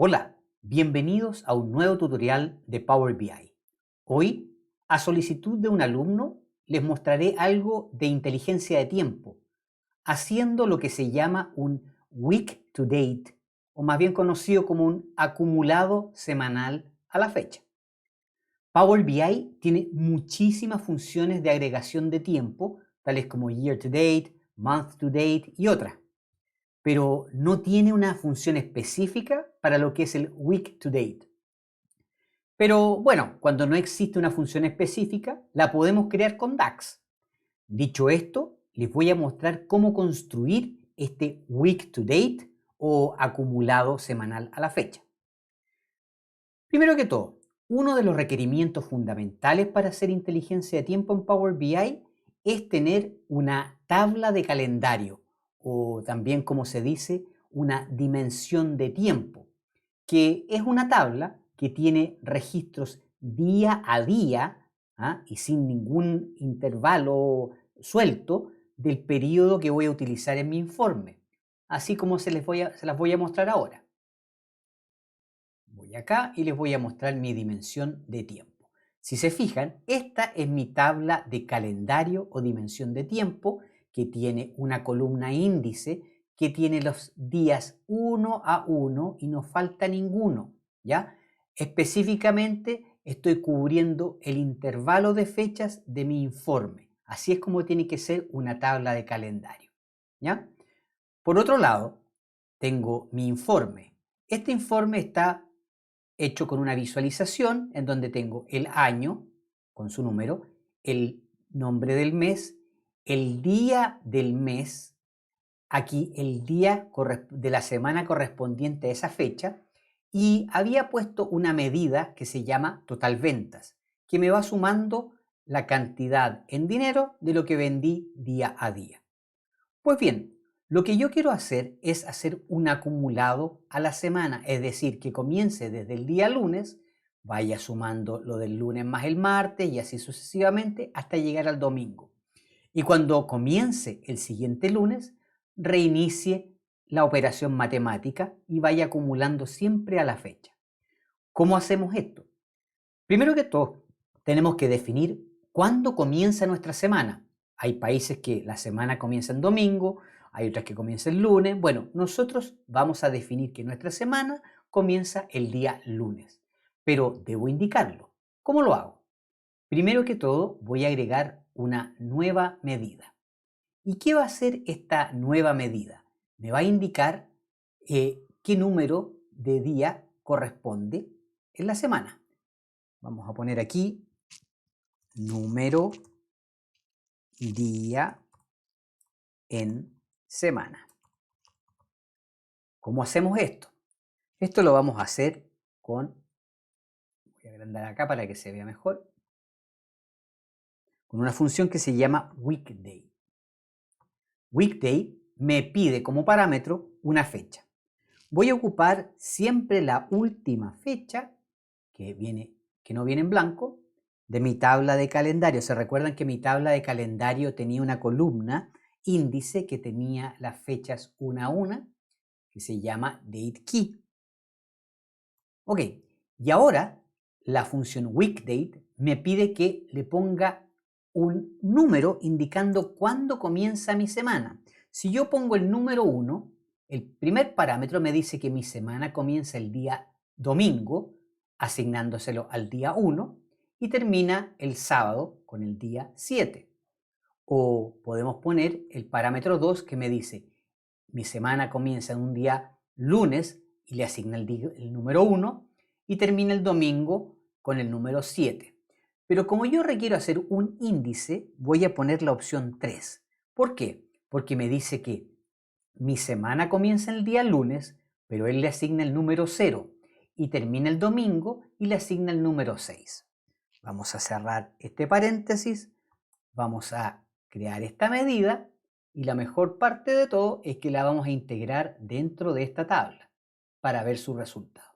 Hola, bienvenidos a un nuevo tutorial de Power BI. Hoy, a solicitud de un alumno, les mostraré algo de inteligencia de tiempo, haciendo lo que se llama un week to date, o más bien conocido como un acumulado semanal a la fecha. Power BI tiene muchísimas funciones de agregación de tiempo, tales como year to date, month to date y otras, pero no tiene una función específica para lo que es el week to date. Pero bueno, cuando no existe una función específica, la podemos crear con DAX. Dicho esto, les voy a mostrar cómo construir este week to date o acumulado semanal a la fecha. Primero que todo, uno de los requerimientos fundamentales para hacer inteligencia de tiempo en Power BI es tener una tabla de calendario o también, como se dice, una dimensión de tiempo, que es una tabla que tiene registros día a día y sin ningún intervalo suelto del periodo que voy a utilizar en mi informe, así como se las voy a mostrar ahora. Voy acá y les voy a mostrar mi dimensión de tiempo. Si se fijan, esta es mi tabla de calendario o dimensión de tiempo que tiene una columna índice que tiene los días 1 a 1 y no falta ninguno, ¿ya? Específicamente estoy cubriendo el intervalo de fechas de mi informe. Así es como tiene que ser una tabla de calendario, ¿ya? Por otro lado, tengo mi informe. Este informe está hecho con una visualización en donde tengo el año con su número, el nombre del mes, el día del mes, aquí el día de la semana correspondiente a esa fecha, y había puesto una medida que se llama total ventas, que me va sumando la cantidad en dinero de lo que vendí día a día. Pues bien, lo que yo quiero hacer es hacer un acumulado a la semana, es decir, que comience desde el día lunes, vaya sumando lo del lunes más el martes y así sucesivamente hasta llegar al domingo. Y cuando comience el siguiente lunes, reinicie la operación matemática y vaya acumulando siempre a la fecha. ¿Cómo hacemos esto? Primero que todo, tenemos que definir cuándo comienza nuestra semana. Hay países que la semana comienza en domingo, hay otras que comienza el lunes. Bueno, nosotros vamos a definir que nuestra semana comienza el día lunes, pero debo indicarlo. ¿Cómo lo hago? Primero que todo, voy a agregar una nueva medida. ¿Y qué va a hacer esta nueva medida? Me va a indicar qué número de día corresponde en la semana. Vamos a poner aquí número día en semana. ¿Cómo hacemos esto? Esto lo vamos a hacer voy a agrandar acá para que se vea mejor, con una función que se llama weekday. Weekday me pide como parámetro una fecha. Voy a ocupar siempre la última fecha que no viene en blanco de mi tabla de calendario. ¿Se recuerdan que mi tabla de calendario tenía una columna índice que tenía las fechas una a una, que se llama dateKey? Ok, y ahora la función weekDate me pide que le ponga un número indicando cuándo comienza mi semana. Si yo pongo el número 1, el primer parámetro me dice que mi semana comienza el día domingo, asignándoselo al día 1, y termina el sábado con el día 7. O podemos poner el parámetro 2 que me dice mi semana comienza en un día lunes y le asigna el número 1 y termina el domingo con el número 7. Pero como yo requiero hacer un índice, voy a poner la opción 3. ¿Por qué? Porque me dice que mi semana comienza el día lunes, pero él le asigna el número 0 y termina el domingo y le asigna el número 6. Vamos a cerrar este paréntesis, vamos a crear esta medida y la mejor parte de todo es que la vamos a integrar dentro de esta tabla para ver su resultado.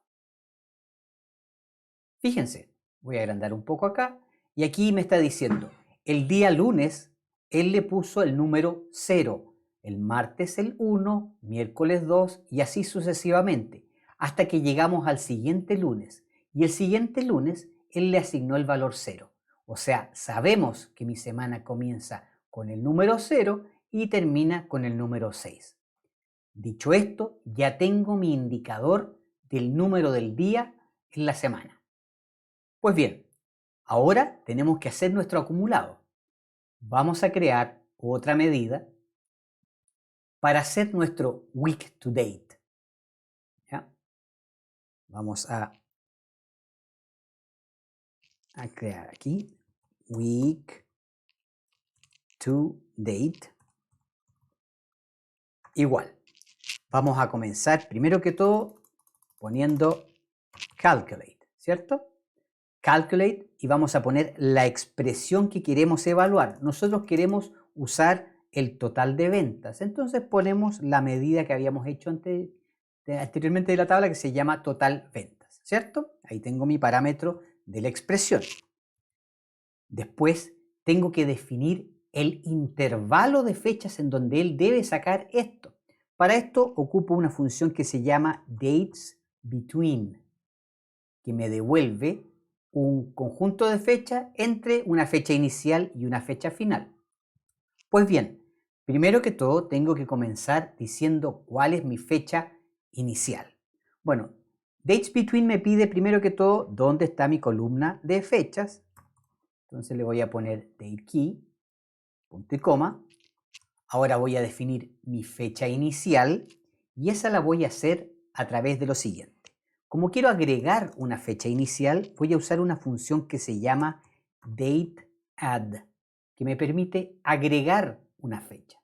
Fíjense, voy a agrandar un poco acá y aquí me está diciendo, el día lunes él le puso el número 0, el martes el 1, miércoles 2 y así sucesivamente. hasta que llegamos al siguiente lunes. Y el siguiente lunes él le asignó el valor 0. O sea, sabemos que mi semana comienza con el número 0 y termina con el número 6. Dicho esto, ya tengo mi indicador del número del día en la semana. Pues bien, ahora tenemos que hacer nuestro acumulado. Vamos a crear otra medida para hacer nuestro week to date. ¿Ya? Vamos a crear aquí week to date. Igual, vamos a comenzar primero que todo poniendo calculate, ¿cierto? Calculate y vamos a poner la expresión que queremos evaluar. Nosotros queremos usar el total de ventas. Entonces ponemos la medida que habíamos hecho anteriormente de la tabla que se llama total ventas, ¿cierto? Ahí tengo mi parámetro de la expresión. Después tengo que definir el intervalo de fechas en donde él debe sacar esto. Para esto ocupo una función que se llama datesBetween, que me devuelve un conjunto de fechas entre una fecha inicial y una fecha final. Pues bien, primero que todo tengo que comenzar diciendo cuál es mi fecha inicial. Bueno, datesBetween me pide primero que todo dónde está mi columna de fechas. Entonces le voy a poner dateKey, punto y coma. Ahora voy a definir mi fecha inicial y esa la voy a hacer a través de lo siguiente. Como quiero agregar una fecha inicial, voy a usar una función que se llama dateAdd, que me permite agregar una fecha.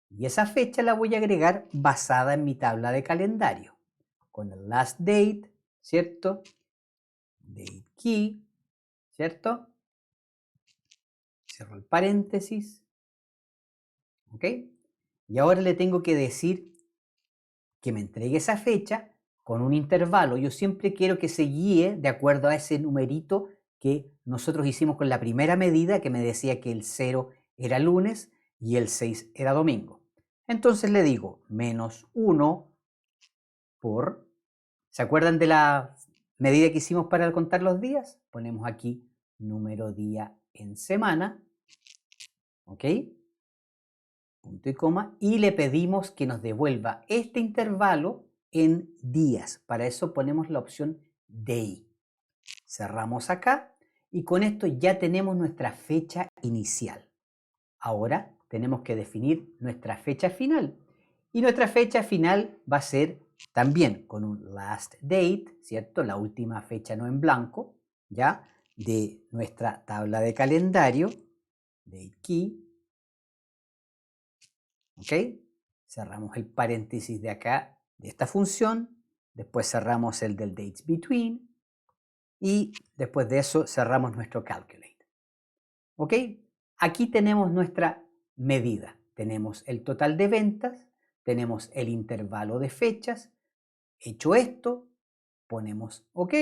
Y esa fecha la voy a agregar basada en mi tabla de calendario, con el last date, ¿cierto? dateKey, ¿cierto? Cierro el paréntesis. ¿Ok? Y ahora le tengo que decir que me entregue esa fecha con un intervalo. Yo siempre quiero que se guíe de acuerdo a ese numerito que nosotros hicimos con la primera medida, que me decía que el 0 era lunes y el 6 era domingo. Entonces le digo menos 1 por... ¿Se acuerdan de la medida que hicimos para contar los días? Ponemos aquí número día en semana. ¿Ok? Punto y coma, y le pedimos que nos devuelva este intervalo en días. Para eso ponemos la opción day. Cerramos acá y con esto ya tenemos nuestra fecha inicial. Ahora tenemos que definir nuestra fecha final. Y nuestra fecha final va a ser también con un last date, ¿cierto? La última fecha no en blanco, ¿ya? De nuestra tabla de calendario, dateKey. ¿Ok? Cerramos el paréntesis de acá, de esta función. Después cerramos el del datesBetween. Y después de eso cerramos nuestro calculate. ¿Ok? Aquí tenemos nuestra medida. Tenemos el total de ventas. Tenemos el intervalo de fechas. Hecho esto, ponemos OK.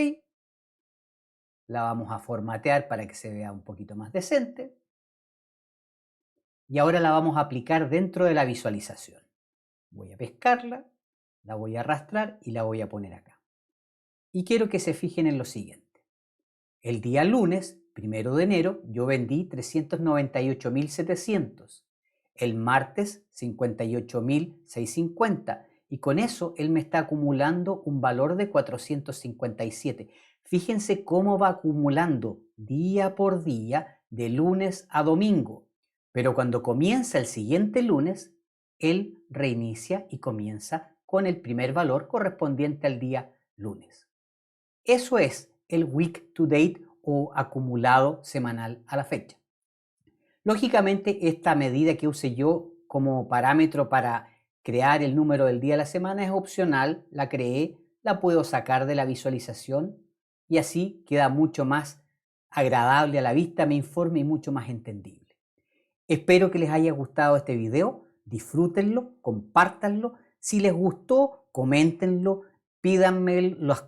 La vamos a formatear para que se vea un poquito más decente. Y ahora la vamos a aplicar dentro de la visualización. Voy a pescarla, la voy a arrastrar y la voy a poner acá. Y quiero que se fijen en lo siguiente. El día lunes, 1 de enero, yo vendí 398.700. El martes, 58.650. Y con eso él me está acumulando un valor de 457. Fíjense cómo va acumulando día por día de lunes a domingo. Pero cuando comienza el siguiente lunes, él reinicia y comienza con el primer valor correspondiente al día lunes. Eso es el week to date o acumulado semanal a la fecha. Lógicamente, esta medida que use yo como parámetro para crear el número del día de la semana es opcional, la creé, la puedo sacar de la visualización y así queda mucho más agradable a la vista, me informa y mucho más entendible. Espero que les haya gustado este video, disfrútenlo, compártanlo. Si les gustó, coméntenlo, pídanme las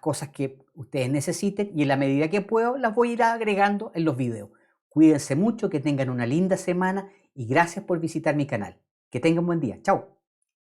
cosas que ustedes necesiten y en la medida que puedo las voy a ir agregando en los videos. Cuídense mucho, que tengan una linda semana y gracias por visitar mi canal. Que tengan buen día. Chao.